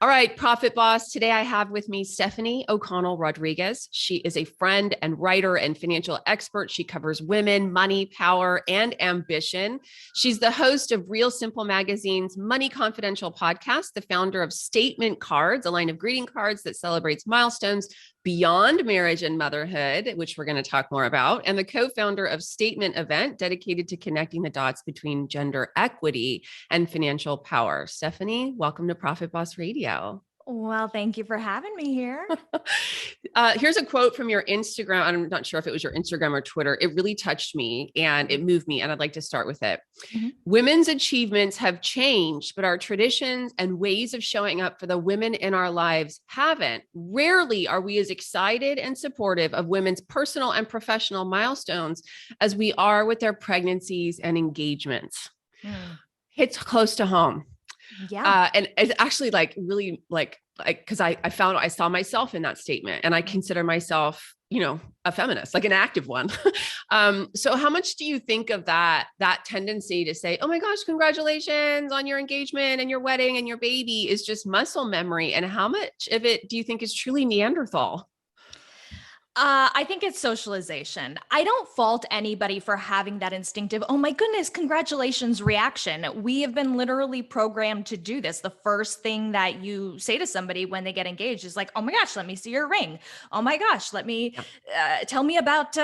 All right, Profit Boss. Today I have with me Stephanie O'Connell Rodriguez. She is a friend and writer and financial expert. She covers women, money, power, and ambition. She's the host of Real Simple Magazine's Money Confidential podcast, the founder of Statement Cards, a line of greeting cards that celebrates milestones beyond marriage and motherhood, which we're going to talk more about, and the co-founder of Statement Event, dedicated to connecting the dots between gender equity and financial power. Stephanie, welcome to Profit Boss Radio. Well, thank you for having me here. Here's a quote from your Instagram. I'm not sure if it was your Instagram or Twitter. It really touched me and it moved me, and I'd like to start with it. Mm-hmm. Women's achievements have changed, but our traditions and ways of showing up for the women in our lives haven't. Rarely are we as excited and supportive of women's personal and professional milestones as we are with their pregnancies and engagements. Hits close to home. Yeah. And it's actually really because I saw myself in that statement, and I consider myself, a feminist, like an active one. So how much do you think of that tendency to say, oh my gosh, congratulations on your engagement and your wedding and your baby is just muscle memory? And how much of it do you think is truly Neanderthal? I think it's socialization. I don't fault anybody for having that instinctive, oh my goodness, congratulations reaction. We have been literally programmed to do this. The first thing that you say to somebody when they get engaged is like, oh my gosh, let me see your ring. Oh my gosh, let me tell me about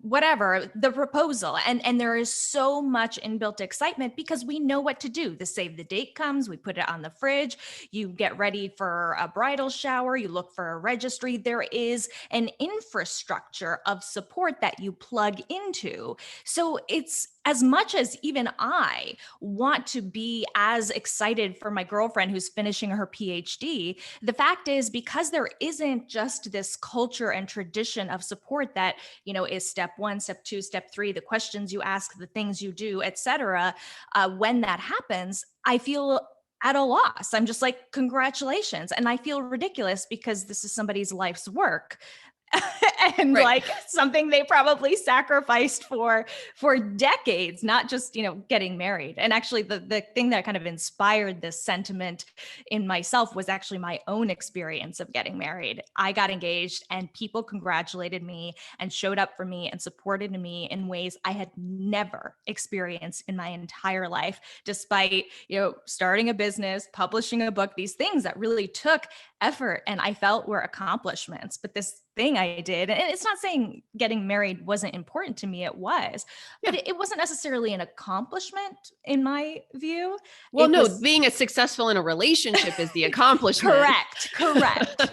whatever, the proposal. And there is so much inbuilt excitement because we know what to do. The save the date comes, we put it on the fridge, you get ready for a bridal shower, you look for a registry. There is an infrastructure of support that you plug into. So it's as much as even I want to be as excited for my girlfriend who's finishing her PhD, the fact is, because there isn't just this culture and tradition of support that, is step 1, step 2, step 3, the questions you ask, the things you do, etc. When that happens, I feel at a loss. I'm just like, congratulations. And I feel ridiculous because this is somebody's life's work. And right. Like something they probably sacrificed for decades, not just, getting married. And actually the thing that kind of inspired this sentiment in myself was actually my own experience of getting married. I got engaged and people congratulated me and showed up for me and supported me in ways I had never experienced in my entire life, despite, starting a business, publishing a book, these things that really took effort and I felt were accomplishments. But this thing I did, and it's not saying getting married wasn't important to me, it was, but it wasn't necessarily an accomplishment in my view. Well, being successful in a relationship is the accomplishment. Correct.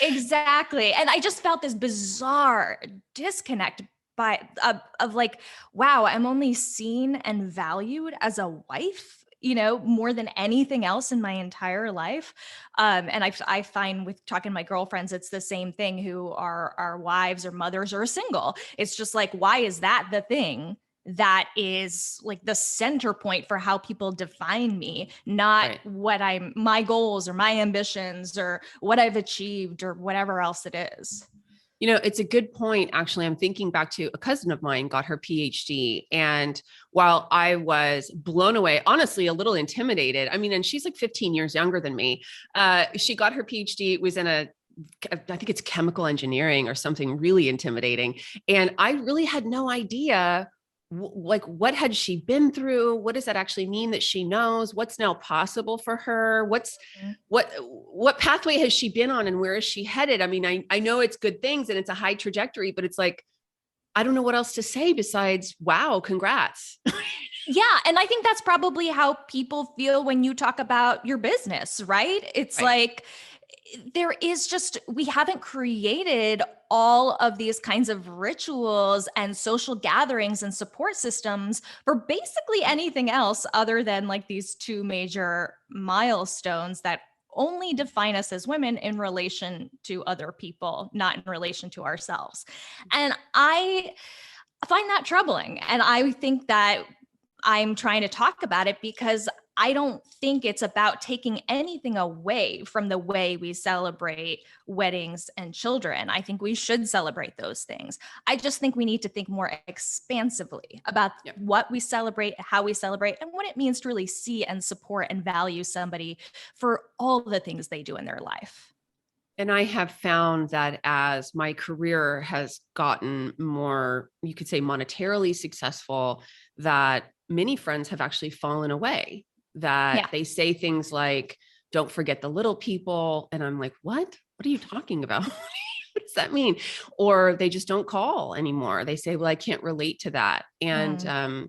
Exactly. And I just felt this bizarre disconnect of like, wow, I'm only seen and valued as a wife, more than anything else in my entire life. And I find with talking to my girlfriends, it's the same thing, who are wives or mothers or single. It's just like, why is that the thing that is like the center point for how people define me, not right. What my goals or my ambitions or what I've achieved or whatever else it is. It's a good point. Actually, I'm thinking back to a cousin of mine got her PhD. And while I was blown away, honestly, a little intimidated, and she's like 15 years younger than me. She got her PhD. It was I think it's chemical engineering or something really intimidating. And I really had no idea what had she been through? What does that actually mean that she knows? What's now possible for her? What pathway has she been on and where is she headed? I know it's good things and it's a high trajectory, but it's like, I don't know what else to say besides, wow, congrats. Yeah. And I think that's probably how people feel when you talk about your business, right? It's right. Like, we haven't created all of these kinds of rituals and social gatherings and support systems for basically anything else other than like these two major milestones that only define us as women in relation to other people, not in relation to ourselves. And I find that troubling. And I think that I'm trying to talk about it because I don't think it's about taking anything away from the way we celebrate weddings and children. I think we should celebrate those things. I just think we need to think more expansively about Yeah. what we celebrate, how we celebrate, and what it means to really see and support and value somebody for all the things they do in their life. And I have found that as my career has gotten more, you could say, monetarily successful, that many friends have actually fallen away, that Yeah. they say things like, don't forget the little people. And I'm like, what? What are you talking about? What does that mean? Or they just don't call anymore. They say, well, I can't relate to that. And, Mm,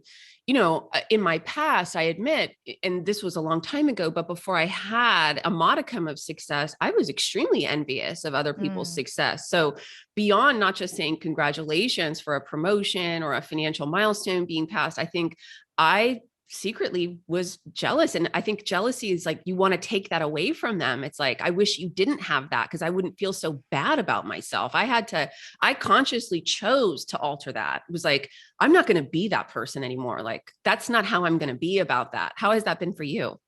in my past, I admit, and this was a long time ago, but before I had a modicum of success, I was extremely envious of other people's mm. success. So beyond not just saying congratulations for a promotion or a financial milestone being passed, I think I secretly was jealous. And I think jealousy is like, you want to take that away from them. It's like, I wish you didn't have that because I wouldn't feel so bad about myself. I consciously chose to alter that. It was like, I'm not going to be that person anymore. Like, that's not how I'm going to be about that. How has that been for you?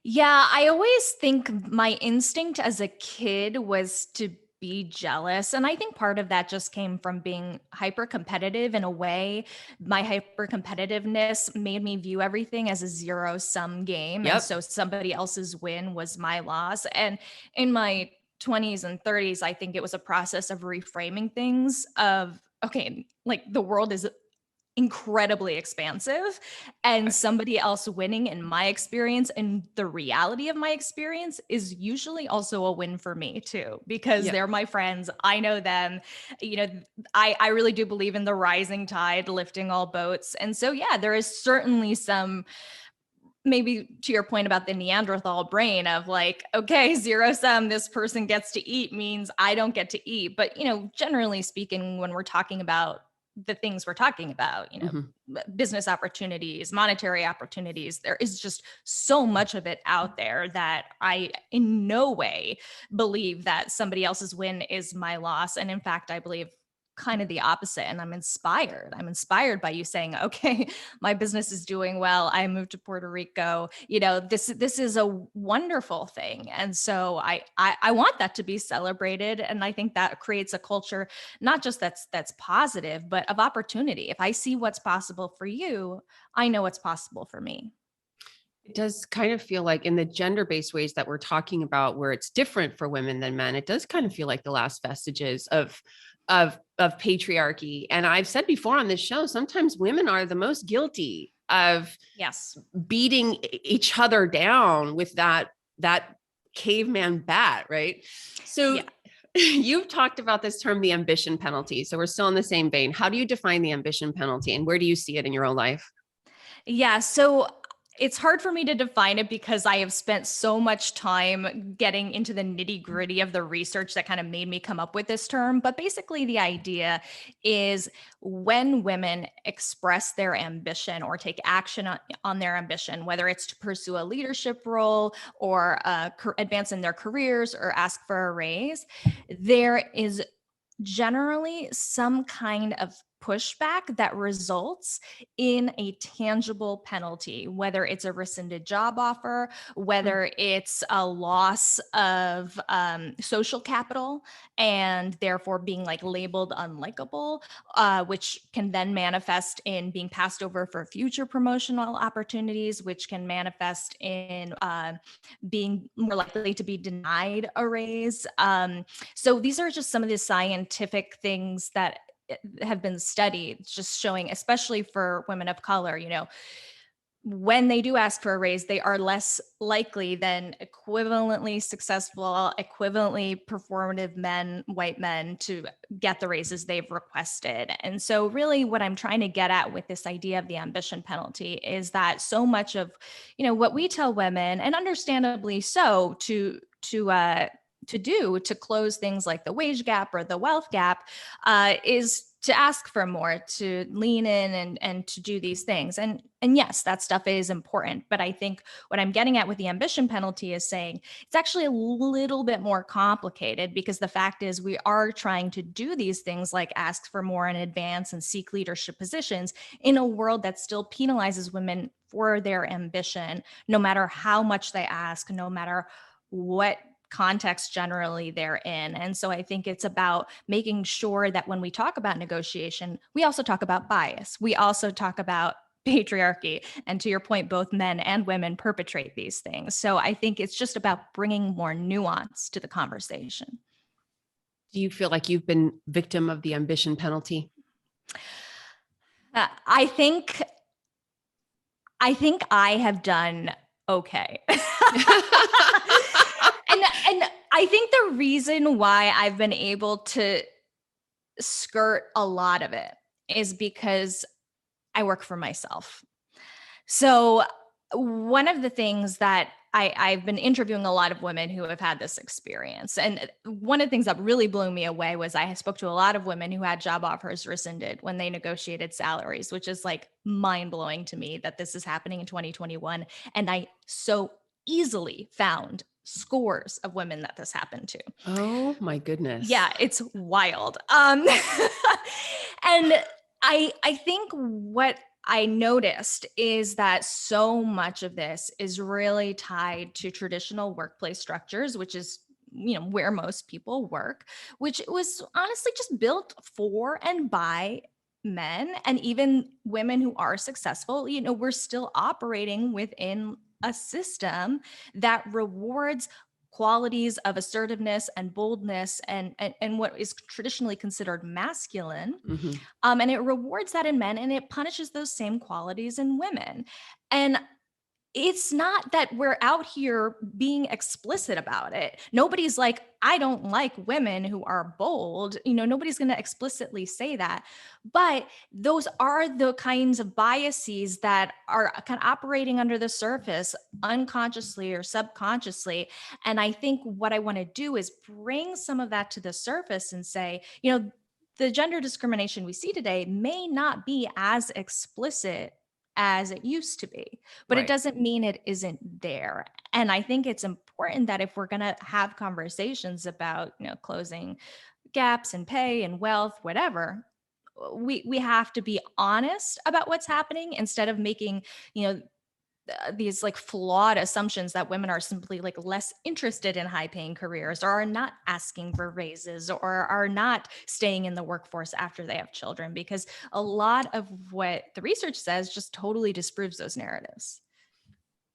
Yeah, I always think my instinct as a kid was to be jealous. And I think part of that just came from being hyper competitive in a way. My hyper competitiveness made me view everything as a zero sum game. And Yep. so somebody else's win was my loss. And in my 20s and 30s, I think it was a process of reframing things of, okay, like the world is incredibly expansive, and somebody else winning in my experience and the reality of my experience is usually also a win for me too, because Yeah. they're my friends, I know them. you know I really do believe in the rising tide lifting all boats, and so yeah, there is certainly some, maybe to your point about the Neanderthal brain of like, okay, zero sum, this person gets to eat means I don't get to eat. But, generally speaking, when we're talking about the things we're talking about, Mhm. business opportunities, monetary opportunities, there is just so much of it out there that I in no way believe that somebody else's win is my loss. And in fact, I believe kind of the opposite. And I'm inspired by you saying, okay, my business is doing well, I moved to Puerto Rico, this is a wonderful thing. And so I want that to be celebrated, and I think that creates a culture not just that's positive, but of opportunity. If I see what's possible for you, I know what's possible for me. It does kind of feel like in the gender-based ways that we're talking about where it's different for women than men, it does kind of feel like the last vestiges of patriarchy. And I've said before on this show, sometimes women are the most guilty of Yes. beating each other down with that caveman bat, right? So Yeah. you've talked about this term, the ambition penalty. So we're still in the same vein. How do you define the ambition penalty and where do you see it in your own life? Yeah, so it's hard for me to define it because I have spent so much time getting into the nitty-gritty of the research that kind of made me come up with this term. But basically, the idea is when women express their ambition or take action on their ambition, whether it's to pursue a leadership role or advance in their careers or ask for a raise, there is generally some kind of pushback that results in a tangible penalty, whether it's a rescinded job offer, Mm. whether it's a loss of social capital and therefore being like labeled unlikable, which can then manifest in being passed over for future promotional opportunities, which can manifest in being more likely to be denied a raise. So these are just some of the scientific things that have been studied, just showing, especially for women of color, when they do ask for a raise, they are less likely than equivalently successful, equivalently performative men, white men, to get the raises they've requested. And so, really, what I'm trying to get at with this idea of the ambition penalty is that so much of, what we tell women, and understandably so, to do to close things like the wage gap or the wealth gap, is to ask for more, to lean in and to do these things. And yes, that stuff is important. But I think what I'm getting at with the ambition penalty is saying it's actually a little bit more complicated, because the fact is we are trying to do these things like ask for more in advance and seek leadership positions in a world that still penalizes women for their ambition, no matter how much they ask, no matter what context generally they're in. And so I think it's about making sure that when we talk about negotiation, we also talk about bias. We also talk about patriarchy. And to your point, both men and women perpetrate these things. So I think it's just about bringing more nuance to the conversation. Do you feel like you've been victim of the ambition penalty? I think I have done okay. and I think the reason why I've been able to skirt a lot of it is because I work for myself. So one of the things that I've been interviewing a lot of women who have had this experience. And one of the things that really blew me away was I spoke to a lot of women who had job offers rescinded when they negotiated salaries, which is like mind blowing to me that this is happening in 2021. And I so easily found scores of women that this happened to. Oh my goodness. Yeah, it's wild. And I think what I noticed is that so much of this is really tied to traditional workplace structures, which is, where most people work, which was honestly just built for and by men, and even women who are successful. We're still operating within a system that rewards qualities of assertiveness and boldness and what is traditionally considered masculine. Mm-hmm. And it rewards that in men and it punishes those same qualities in women. And it's not that we're out here being explicit about it. Nobody's like, I don't like women who are bold. Nobody's going to explicitly say that. But those are the kinds of biases that are kind of operating under the surface unconsciously or subconsciously. And I think what I want to do is bring some of that to the surface and say, the gender discrimination we see today may not be as explicit as it used to be, but Right. It doesn't mean it isn't there. And I think it's important that if we're going to have conversations about, closing gaps in pay and wealth, whatever, we have to be honest about what's happening instead of making, these like flawed assumptions that women are simply like less interested in high paying careers or are not asking for raises or are not staying in the workforce after they have children, because a lot of what the research says just totally disproves those narratives.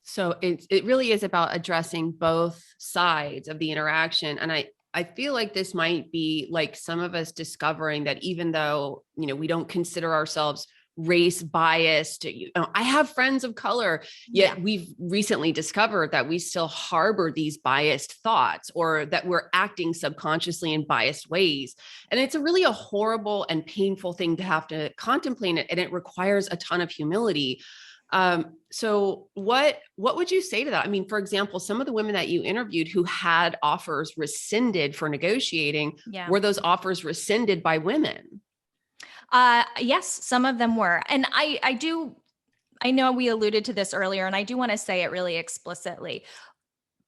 So it really is about addressing both sides of the interaction. And I feel like this might be like some of us discovering that even though, we don't consider ourselves race biased, I have friends of color, yet we've recently discovered that we still harbor these biased thoughts or that we're acting subconsciously in biased ways. And it's really a horrible and painful thing to have to contemplate, and it requires a ton of humility. So what would you say to that? I mean, for example, some of the women that you interviewed who had offers rescinded for negotiating, were those offers rescinded by women? Yes, some of them were. And I know we alluded to this earlier, and I do want to say it really explicitly.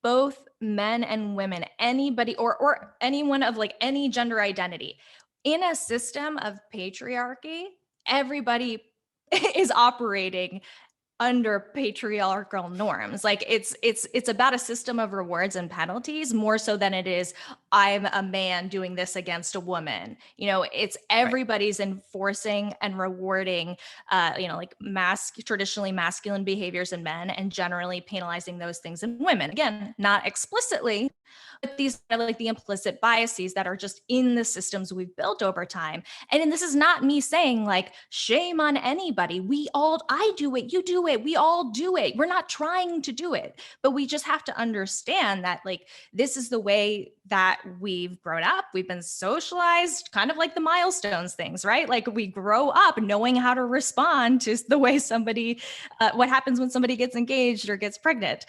Both men and women, anybody or anyone of like any gender identity in a system of patriarchy, everybody is operating under patriarchal norms. Like it's about a system of rewards and penalties more so than it is I'm a man doing this against a woman. It's everybody's enforcing and rewarding like traditionally masculine behaviors in men and generally penalizing those things in women. Again, not explicitly, but these are like the implicit biases that are just in the systems we've built over time. And this is not me saying like shame on anybody. I do it, you do it, we all do it. We're not trying to do it, but we just have to understand that like this is the way that we've grown up. We've been socialized, kind of like the milestones things, right? Like we grow up knowing how to respond to the way what happens when somebody gets engaged or gets pregnant.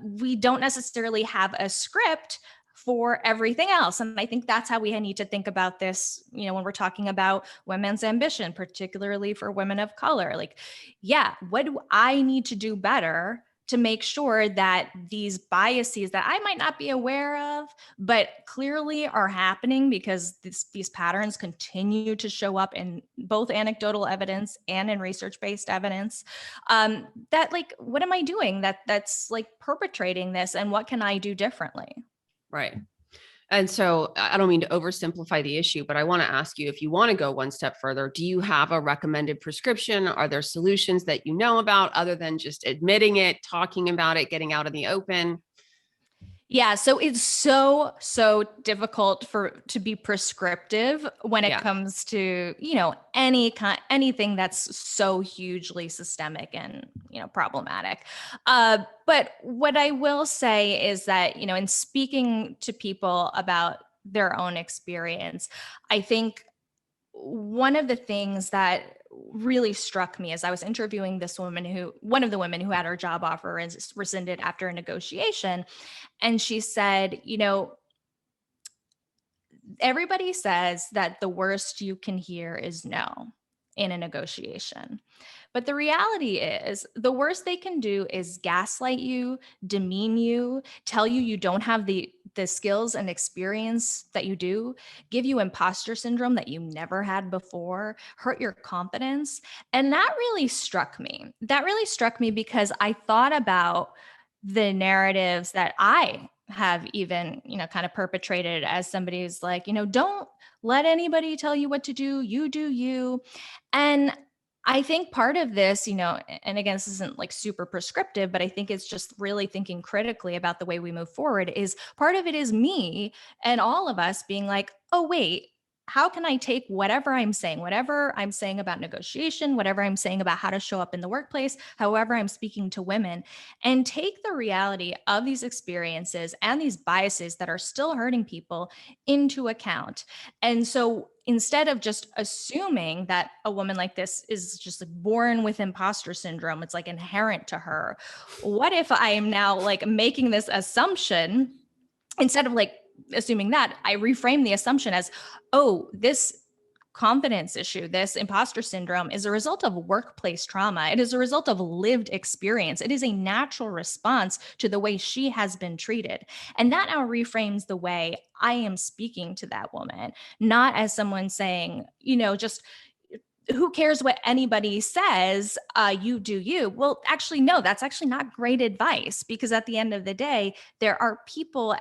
We don't necessarily have a script for everything else. And I think that's how we need to think about this, when we're talking about women's ambition, particularly for women of color. Like, what do I need to do better to make sure that these biases that I might not be aware of, but clearly are happening because these patterns continue to show up in both anecdotal evidence and in research-based evidence, that like, what am I doing that's like perpetrating this, and what can I do differently? Right. And so I don't mean to oversimplify the issue, but I want to ask you, if you want to go one step further, do you have a recommended prescription? Are there solutions that you know about other than just admitting it, talking about it, getting out in the open? Yeah, so it's so difficult to be prescriptive when it Yeah. comes to, anything that's so hugely systemic and, problematic. But what I will say is that, in speaking to people about their own experience, I think one of the things that really struck me as I was interviewing one of the women who had her job offer is rescinded after a negotiation. And she said, everybody says that the worst you can hear is no in a negotiation. But the reality is, the worst they can do is gaslight you, demean you, tell you you don't have the skills and experience that you do, give you imposter syndrome that you never had before, hurt your confidence. And that really struck me. That really struck me because I thought about the narratives that I have even, kind of perpetrated as somebody who's like, don't let anybody tell you what to do. You do you. And I think part of this, and again, this isn't like super prescriptive, but I think it's just really thinking critically about the way we move forward. Is part of it is me and all of us being like, oh, wait, how can I take whatever I'm saying about negotiation, whatever I'm saying about how to show up in the workplace, however I'm speaking to women, and take the reality of these experiences and these biases that are still hurting people into account. And so instead of just assuming that a woman like this is just like born with imposter syndrome, it's like inherent to her, what if I am now like making this assumption, instead of like assuming that, I reframe the assumption as, oh, this confidence issue, this imposter syndrome is a result of workplace trauma. It is a result of lived experience. It is a natural response to the way she has been treated. And that now reframes the way I am speaking to that woman, not as someone saying, just who cares what anybody says, you do you. Well, actually, no, that's actually not great advice, because at the end of the day, there are people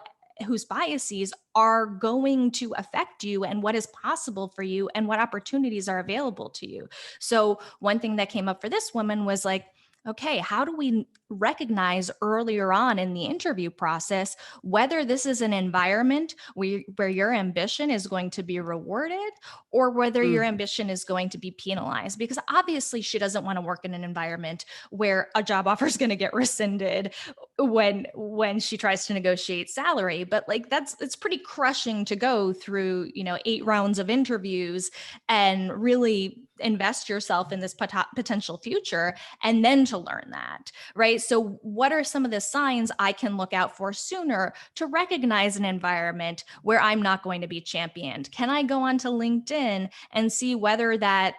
whose biases are going to affect you and what is possible for you and what opportunities are available to you. So one thing that came up for this woman was like, okay, how do we recognize earlier on in the interview process whether this is an environment where your ambition is going to be rewarded or whether your ambition is going to be penalized? Because obviously she doesn't want to work in an environment where a job offer is going to get rescinded when she tries to negotiate salary. But like it's pretty crushing to go through 8 rounds of interviews and really invest yourself in this potential future and then to learn that, right? So what are some of the signs I can look out for sooner to recognize an environment where I'm not going to be championed? Can I go onto LinkedIn and see whether that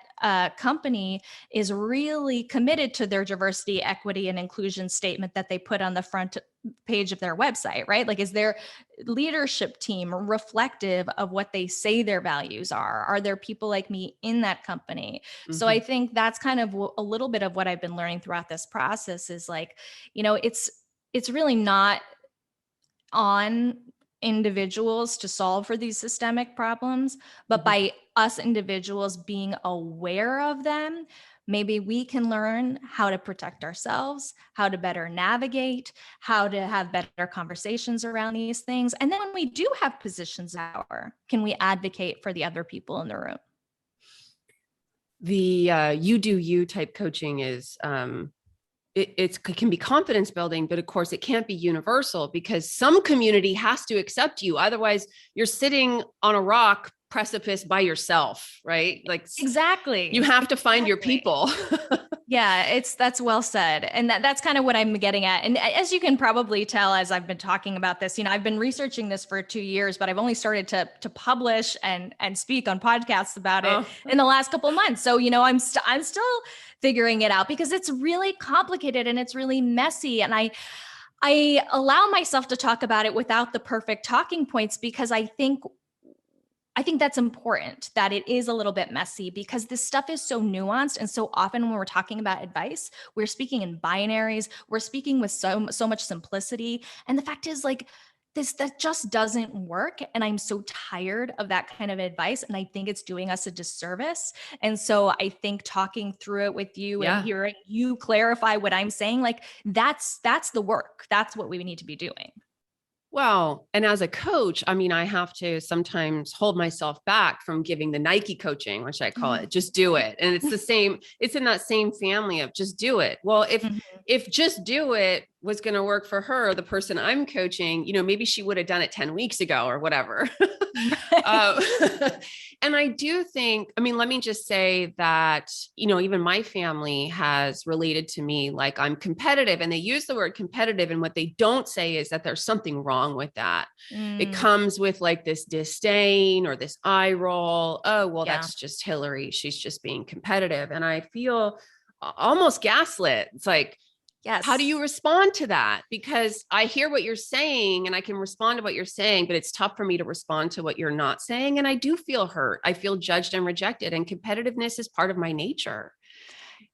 company is really committed to their diversity, equity, and inclusion statement that they put on the front page of their website, right? Like, is their leadership team reflective of what they say their values are? Are there people like me in that company? So I think that's kind of a little bit of what I've been learning throughout this process is like, it's really not on individuals to solve for these systemic problems, but by us individuals being aware of them, maybe we can learn how to protect ourselves, how to better navigate, how to have better conversations around these things. And then when we do have positions of power, can we advocate for the other people in the room? The you do you type coaching is it can be confidence building, but of course it can't be universal because some community has to accept you. Otherwise you're sitting on a rock precipice by yourself, right? Like Exactly. you have to find your people. Yeah, that's well said. And that's kind of what I'm getting at. And as you can probably tell, as I've been talking about this, I've been researching this for 2 years, but I've only started to publish and speak on podcasts about it Oh, in the last couple of months. So, I'm still figuring it out because it's really complicated and it's really messy. And I allow myself to talk about it without the perfect talking points because I think that's important that it is a little bit messy because this stuff is so nuanced. And so often when we're talking about advice, we're speaking in binaries, we're speaking with so much simplicity. And the fact is, like, that just doesn't work. And I'm so tired of that kind of advice. And I think it's doing us a disservice. And so I think talking through it with you and yeah. hearing you clarify what I'm saying, like that's the work. That's what we need to be doing. Well, and as a coach, I mean, I have to sometimes hold myself back from giving the Nike coaching, which I call it, just do it. And it's the same, it's in that same family of just do it. Well, Mhm. if just do it was going to work for her, the person I'm coaching, maybe she would have done it 10 weeks ago or whatever. uh, Right. and I do think, I mean, let me just say that, even my family has related to me like I'm competitive, and they use the word competitive. And what they don't say is that there's something wrong with that. It Mm, comes with like this disdain or this eye roll. Oh, well, yeah. that's just Hillary. She's just being competitive. And I feel almost gaslit. It's like, how do you Yes. respond to that? Because I hear what you're saying and I can respond to what you're saying, but it's tough for me to respond to what you're not saying. And I do feel hurt. I feel judged and rejected, and competitiveness is part of my nature.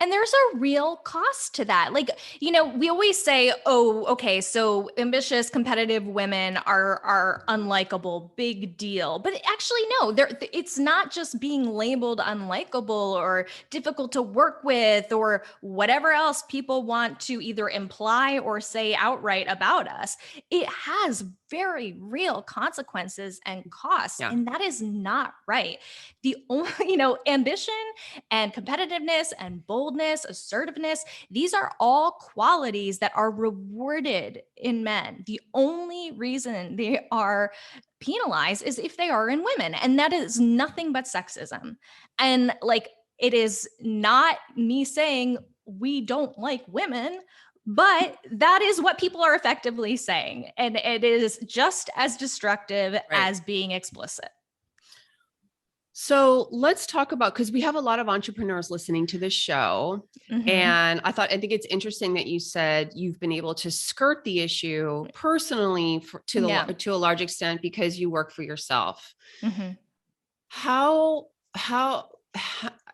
And there's a real cost to that. Like, we always say, "Oh, okay, so ambitious, competitive women are unlikable, big deal." But actually no, it's not just being labeled unlikable or difficult to work with or whatever else people want to either imply or say outright about us. It has very real consequences and costs, Yeah. and that is not right. The only, ambition and competitiveness and boldness, assertiveness, these are all qualities that are rewarded in men. The only reason they are penalized is if they are in women. And that is nothing but sexism. And like, it is not me saying we don't like women, but that is what people are effectively saying. And it is just as destructive Right. as being explicit. So let's talk about, because we have a lot of entrepreneurs listening to this show. Mhm. And I think it's interesting that you said you've been able to skirt the issue personally Yeah. to a large extent because you work for yourself. Mhm. How, how,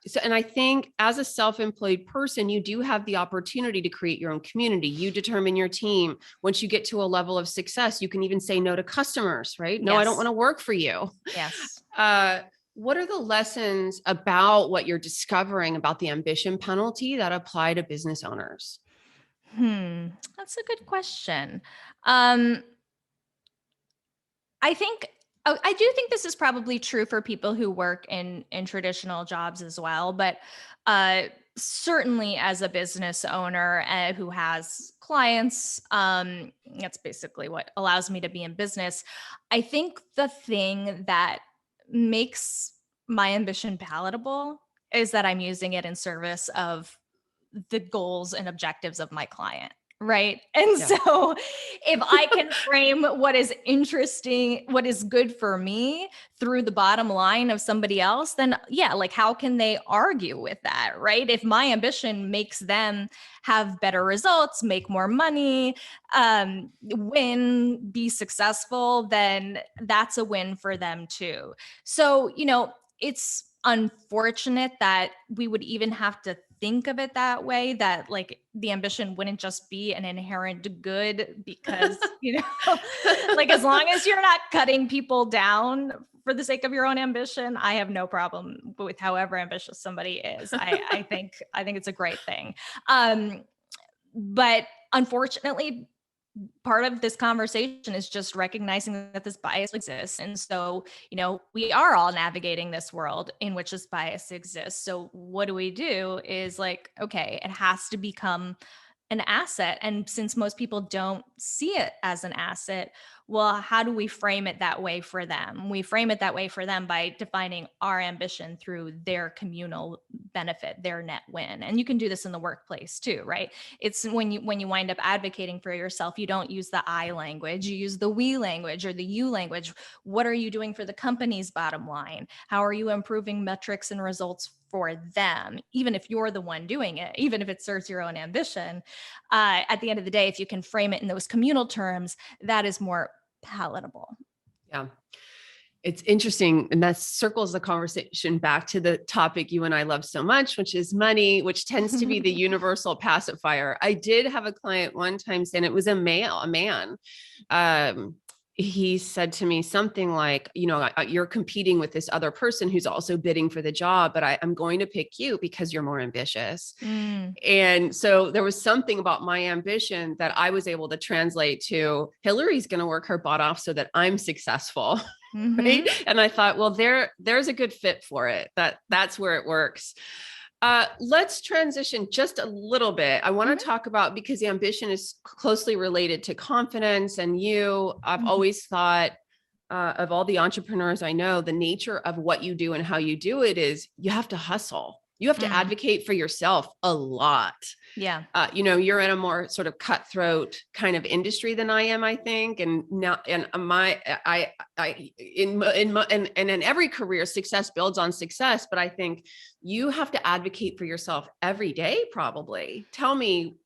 so, and I think as a self-employed person, you do have the opportunity to create your own community. You determine your team. Once you get to a level of success, you can even say no to customers, right? No, I don't want Yes. to work for you. Yes. Uh, what are the lessons about what you're discovering about the ambition penalty that apply to business owners? That's a good question. Um, I think I do think this is probably true for people who work in traditional jobs as well, but uh, certainly as a business owner who has clients, that's basically what allows me to be in business. I think the thing that makes my ambition palatable is that I'm using it in service of the goals and objectives of my client. Right. And Yeah. so if I can frame what is interesting, what is good for me through the bottom line of somebody else, then yeah, like how can they argue with that? Right. If my ambition makes them have better results, make more money, win, be successful, then that's a win for them too. So, it's unfortunate that we would even have to think of it that way, that like the ambition wouldn't just be an inherent good because like as long as you're not cutting people down for the sake of your own ambition, I have no problem with however ambitious somebody is. I think it's a great thing. um but unfortunately, part of this conversation is just recognizing that this bias exists. And so, we are all navigating this world in which this bias exists. So, what do we do is like, okay, it has to become an asset. And since most people don't see it as an asset, Well, how do we frame it that way for them? We frame it that way for them by defining our ambition through their communal benefit, their net win. And you can do this in the workplace too, right? It's when you wind up advocating for yourself, you don't use the I language, you use the we language or the you language. What are you doing for the company's bottom line? How are you improving metrics and results for them, even if you're the one doing it, even if it serves your own ambition? At the end of the day, if you can frame it in those communal terms, that is more palatable. Yeah. It's interesting. And that circles the conversation back to the topic you and I love so much, which is money, which tends to be the universal pacifier. I did have a client one time saying, it was a man. He said to me something like, you're competing with this other person who's also bidding for the job, but I'm going to pick you because you're more ambitious. Mm. And so there was something about my ambition that I was able to translate to Hillary's going to work her butt off so that I'm successful. Mhm. Right. And I thought, well, there's a good fit for it. That's where it works. Let's transition just a little bit. I want to talk about, because ambition is closely related to confidence. And I've always thought, of all the entrepreneurs I know, the nature of what you do and how you do it is you have to hustle. You have to advocate for yourself a lot. Yeah. You're in a more sort of cutthroat kind of industry than I am, I think. And now, and in every career, success builds on success. But I think you have to advocate for yourself every day, probably. Tell me,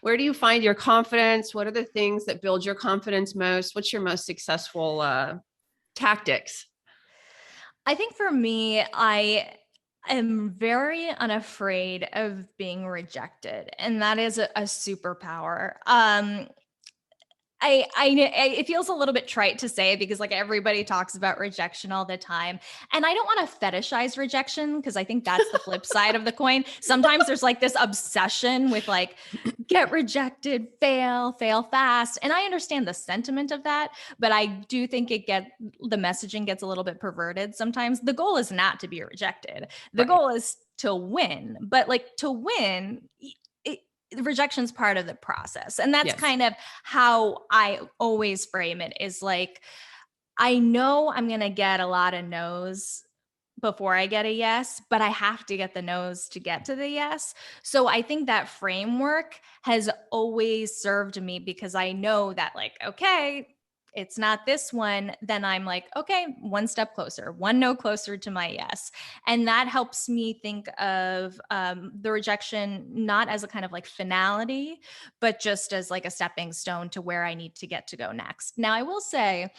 where do you find your confidence? What are the things that build your confidence most? What's your most successful tactics? I think for me, I am very unafraid of being rejected, and that is a superpower. It feels a little bit trite to say because like everybody talks about rejection all the time. And I don't want to fetishize rejection because I think that's the flip side of the coin. Sometimes there's like this obsession with like get rejected, fail fast. And I understand the sentiment of that, but I do think the messaging gets a little bit perverted sometimes. The goal is not to be rejected. The Right. goal is to win. But like to win, rejection's part of the process. And that's Yes. kind of how I always frame it, is like, I know I'm going to get a lot of no's before I get a yes, but I have to get the no's to get to the yes. So I think that framework has always served me because I know that like, okay, it's not this one, then I'm like, okay, one step closer, one no closer to my yes. And that helps me think of the rejection not as a kind of like finality, but just as like a stepping stone to where I need to get to go next. Now, I will say,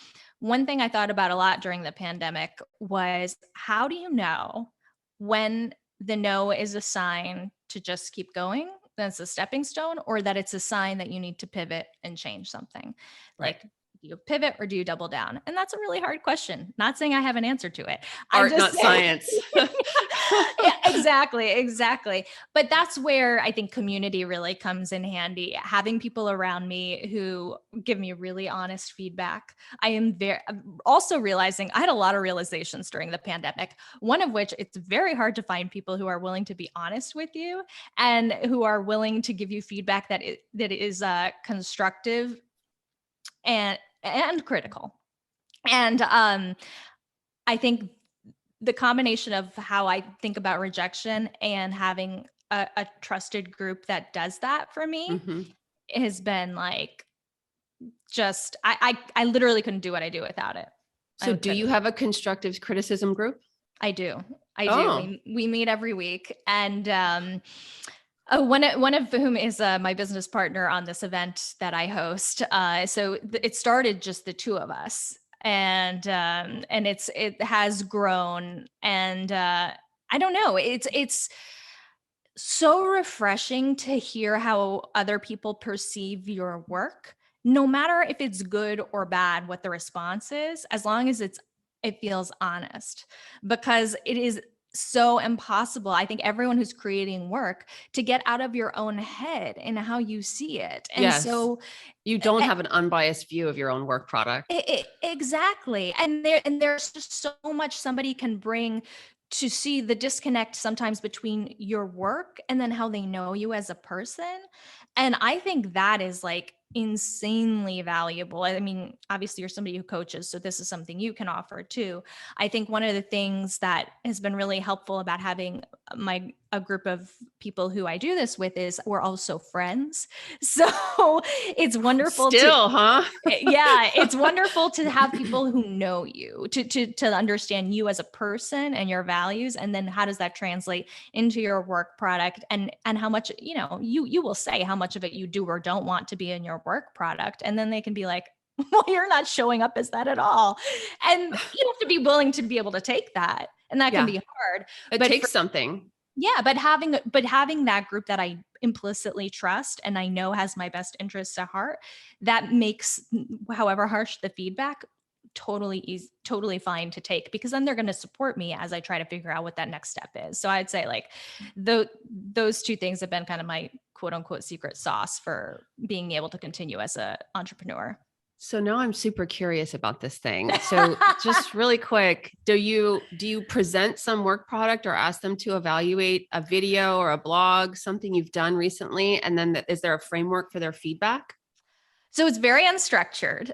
one thing I thought about a lot during the pandemic was, how do you know when the no is a sign to just keep going, that's a stepping stone, or that it's a sign that you need to pivot and change something? Right. Like, do you pivot or do you double down? And that's a really hard question. Not saying I have an answer to it. Art, not science. Yeah, exactly. But that's where I think community really comes in handy. Having people around me who give me really honest feedback. I'm also realizing I had a lot of realizations during the pandemic. One of which, it's very hard to find people who are willing to be honest with you and who are willing to give you feedback that is constructive and critical. And I think the combination of how I think about rejection and having a trusted group that does that for me has been like, just I literally couldn't do what I do without it. So do you have a constructive criticism group? I do. Oh. We meet every week, and one of whom is my business partner on this event that I host. So it started just the two of us, and it has grown, and I don't know. It's so refreshing to hear how other people perceive your work, no matter if it's good or bad, what the response is, as long as it feels honest, because it is so impossible, I think, everyone who's creating work, to get out of your own head and how you see it. And yes. so You don't have an unbiased view of your own work product. Exactly. And there's just so much somebody can bring to see the disconnect sometimes between your work and then how they know you as a person. And I think that is like insanely valuable. I mean, obviously you're somebody who coaches, so this is something you can offer too. I think one of the things that has been really helpful about having a group of people who I do this with is we're also friends. So it's wonderful to Still, huh? yeah, it's wonderful to have people who know you, to understand you as a person and your values, and then how does that translate into your work product, and how much, you will say how much of it you do or don't want to be in your work product, and then they can be like, well, you're not showing up as that at all, and you have to be willing to be able to take that, and that can Yeah. be hard. It But takes something. yeah, but having that group that I implicitly trust and I know has my best interests at heart, that makes, however harsh the feedback, totally easy, totally fine to take, because then they're going to support me as I try to figure out what that next step is. So I'd say like those two things have been kind of my quote unquote secret sauce for being able to continue as an entrepreneur. So now I'm super curious about this thing. So just really quick, do you present some work product or ask them to evaluate a video or a blog, something you've done recently? And then is there a framework for their feedback? So it's very unstructured.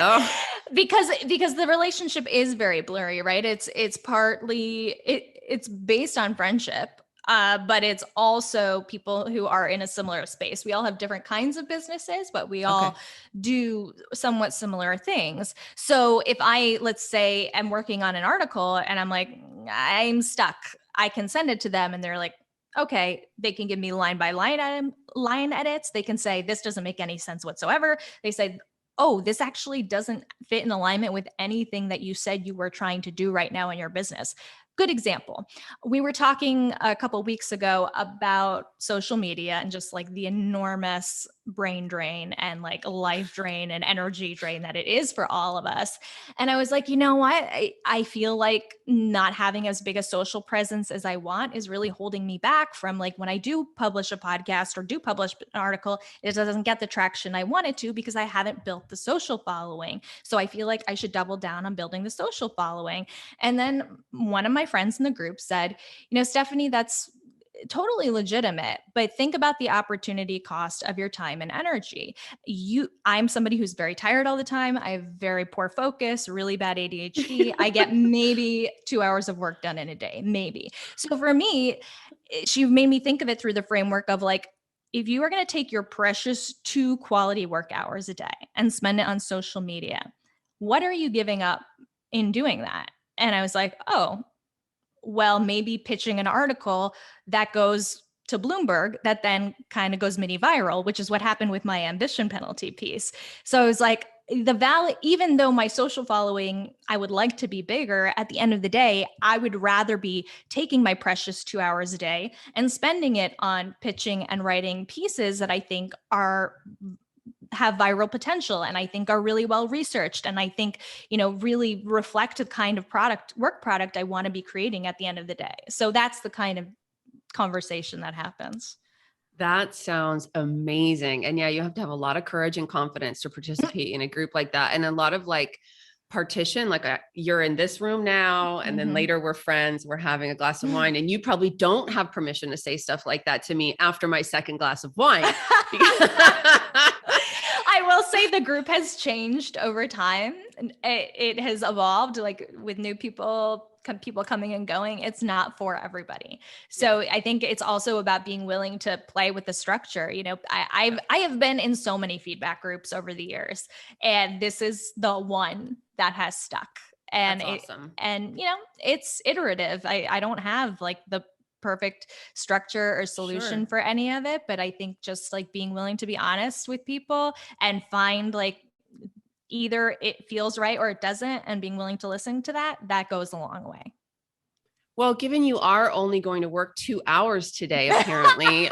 Oh, because the relationship is very blurry, right? It's partly it's based on friendship, but it's also people who are in a similar space. We all have different kinds of businesses, but we okay. all do somewhat similar things. So if I, let's say, am working on an article and I'm like, I'm stuck, I can send it to them and they're like, okay, they can give me line by line edits. They can say, this doesn't make any sense whatsoever. They say, oh, this actually doesn't fit in alignment with anything that you said you were trying to do right now in your business. Good example. We were talking a couple of weeks ago about social media and just like the enormous brain drain and like life drain and energy drain that it is for all of us. And I was like, you know what? I feel like not having as big a social presence as I want is really holding me back from, like, when I do publish a podcast or do publish an article, it doesn't get the traction I want it to because I haven't built the social following. So I feel like I should double down on building the social following. And then one of my friends in the group said, Stephanie, that's totally legitimate, but think about the opportunity cost of your time and energy. I'm somebody who's very tired all the time. I have very poor focus, really bad ADHD. I get maybe 2 hours of work done in a day, maybe. So for me, she made me think of it through the framework of like, if you are going to take your precious 2 quality work hours a day and spend it on social media, what are you giving up in doing that? And I was like, oh, well, maybe pitching an article that goes to Bloomberg that then kind of goes mini viral, which is what happened with my ambition penalty piece. So I was like, the value, even though my social following, I would like to be bigger, at the end of the day, I would rather be taking my precious 2 hours a day and spending it on pitching and writing pieces that I think have viral potential and I think are really well researched and I think, really reflect the kind of work product I want to be creating at the end of the day. So that's the kind of conversation that happens. That sounds amazing. And yeah, you have to have a lot of courage and confidence to participate in a group like that. And a lot of like partition, like you're in this room now, and then later we're friends, we're having a glass of wine, and you probably don't have permission to say stuff like that to me after my second glass of wine. I will say the group has changed over time. It has evolved, like with new people coming and going. It's not for everybody. So I think it's also about being willing to play with the structure. I have been in so many feedback groups over the years, and this is the one that has stuck. And that's awesome. It's iterative. I don't have like the perfect structure or solution for any of it, but I think just like being willing to be honest with people and find like either it feels right or it doesn't, and being willing to listen to that goes a long way. Well, given you are only going to work 2 hours today, apparently,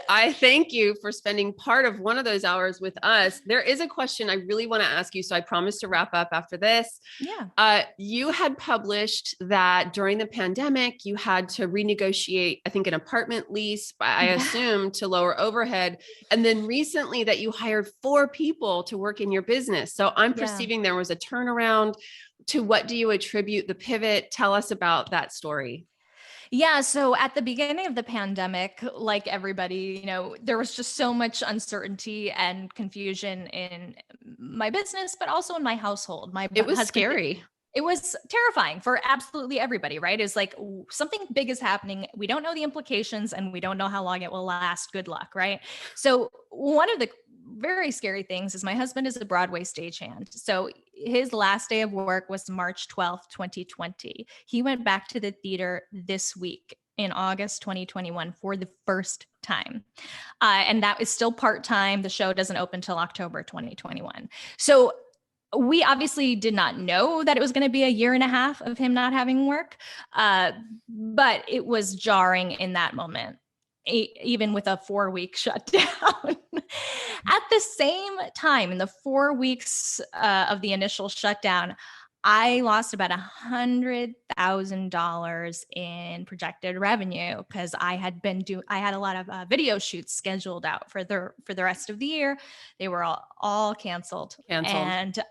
I thank you for spending part of one of those hours with us. There is a question I really want to ask you, so I promise to wrap up after this. Yeah. You had published that during the pandemic, you had to renegotiate, I think, an apartment lease, I assume, to lower overhead. And then recently that you hired 4 people to work in your business. So I'm perceiving there was a turnaround. To what do you attribute the pivot? Tell us about that story. Yeah. So at the beginning of the pandemic, like everybody, there was just so much uncertainty and confusion in my business, but also in my household. My It was husband, scary. it was terrifying for absolutely everybody, right? It's like something big is happening. We don't know the implications and we don't know how long it will last. Good luck, right? So, one of the very scary things is my husband is a Broadway stagehand. So, his last day of work was March 12th, 2020. He went back to the theater this week in August 2021 for the first time. And that is still part time. The show doesn't open till October 2021. So, we obviously did not know that it was going to be a year and a half of him not having work, but it was jarring in that moment, even with a 4-week shutdown. At the same time, in the 4 weeks of the initial shutdown, I lost about $100,000 in projected revenue because I had a lot of video shoots scheduled out for the rest of the year. They were all canceled. And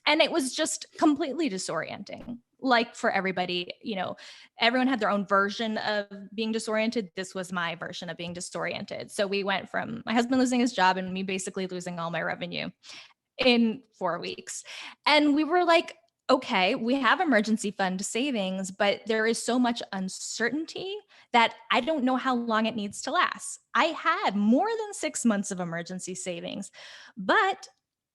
it was just completely disorienting. Like for everybody, everyone had their own version of being disoriented. This was my version of being disoriented. So we went from my husband losing his job and me basically losing all my revenue in 4 weeks. And we were like, okay, we have emergency fund savings, but there is so much uncertainty that I don't know how long it needs to last. I had more than 6 months of emergency savings, but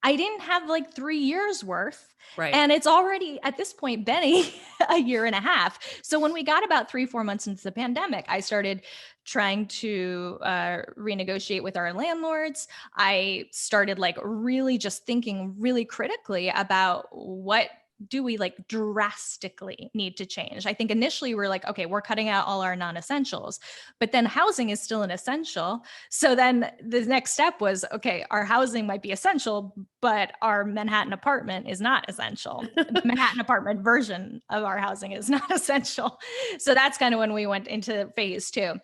I didn't have like 3 years worth. Right. And it's already at this point been a year and a half. So when we got about 3-4 months into the pandemic, I started trying to renegotiate with our landlords. I started like really just thinking really critically about what do we like drastically need to change. I think initially we're like, okay, we're cutting out all our non-essentials, but then housing is still an essential. So then the next step was, okay, our housing might be essential, but our Manhattan apartment is not essential. The Manhattan apartment version of our housing is not essential. So that's kind of when we went into phase 2.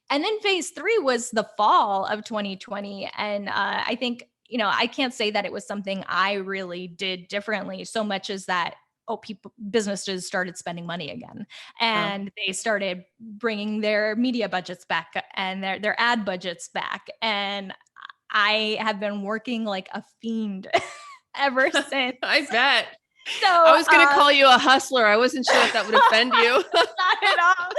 And then phase 3 was the fall of 2020. And I think, I can't say that it was something I really did differently so much as that, businesses started spending money again, and they started bringing their media budgets back and their ad budgets back. And I have been working like a fiend ever since. I bet. So I was going to call you a hustler. I wasn't sure if that would offend you. Not at all.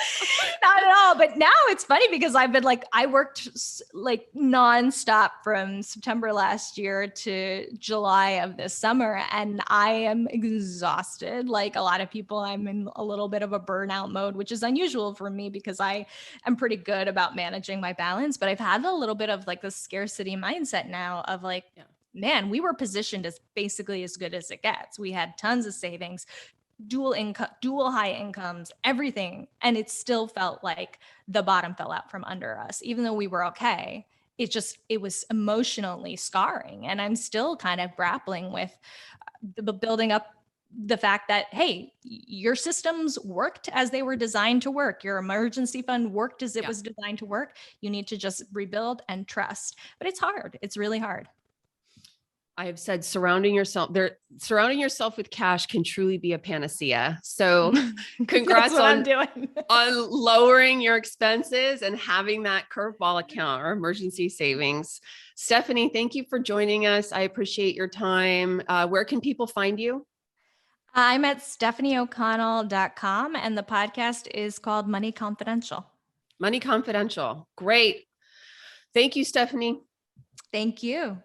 Not at all. But now it's funny because I've been like, I worked like nonstop from September last year to July of this summer. And I am exhausted. Like a lot of people, I'm in a little bit of a burnout mode, which is unusual for me because I am pretty good about managing my balance. But I've had a little bit of like the scarcity mindset now of like, man, we were positioned as basically as good as it gets. We had tons of savings, dual income, dual high incomes, everything. And it still felt like the bottom fell out from under us, even though we were okay. It was emotionally scarring. And I'm still kind of grappling with building up the fact that, hey, your systems worked as they were designed to work. Your emergency fund worked as it was designed to work. You need to just rebuild and trust. But it's hard. It's really hard. I have said surrounding yourself with cash can truly be a panacea. So congrats on lowering your expenses and having that curveball account or emergency savings. Stephanie, thank you for joining us. I appreciate your time. Where can people find you? I'm at stephanieoconnell.com and the podcast is called Money Confidential. Money Confidential. Great. Thank you, Stephanie. Thank you.